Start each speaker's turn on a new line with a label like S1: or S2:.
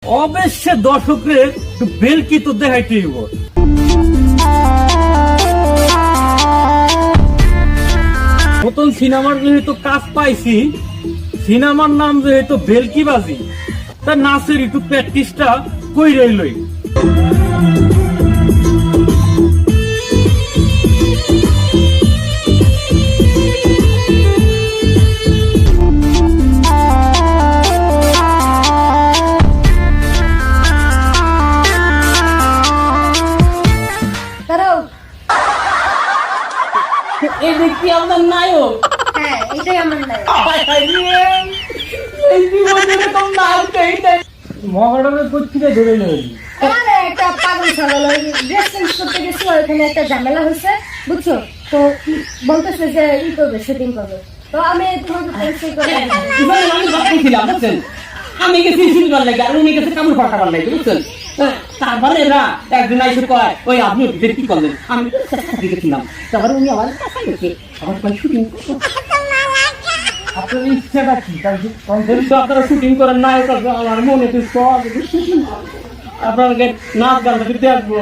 S1: অবশ্যই দর্শকদের একটু বেলকি তো দেখাইতে হইব। নতুন সিনেমার যেহেতু কাজ পাইছি, সিনেমার নাম যেহেতু বেলকিবাজি, তা নাচের একটু প্র্যাকটিসটা কইরাই লই।
S2: এই দেখি আমাদের নায়ক।
S3: হ্যাঁ, এটাই আমার নায়ক।
S2: এই জীবনে তো নায়ক এইটাই।
S1: মহারণের পত্রিকা ধরে লই।
S3: আরে একটা পাগল ছাগল ওই ড্রেস চেঞ্জ করতে গেছে, ওখানে একটা ঝামেলা হয়েছে, বুঝছো? তো বলতেছে যে ই করবে, শুটিং করবে। তো আমি তোমাকে পরিচয় করে দিলাম।
S2: জীবনে আমি ভাবতেছিলাম, বুঝছেন, আমি গেছি শুনবার লাগে আর উনি গেছে কামড় ফাটাবার লাগে, বুঝছেন। তারপরে এরা একদিন আইসে কয়, ওই আপনি ওদের কি করলেন? আমি দেখেছিলাম। তারপরে উনি আমার কাছে গেছে, আমার কয় শুটিং।
S1: আপনার ইচ্ছাটা কি?
S2: আপনারা শুটিং করেন, নায়ক আমার মনে তো সব আপনার নাচ গানটা দেখবো।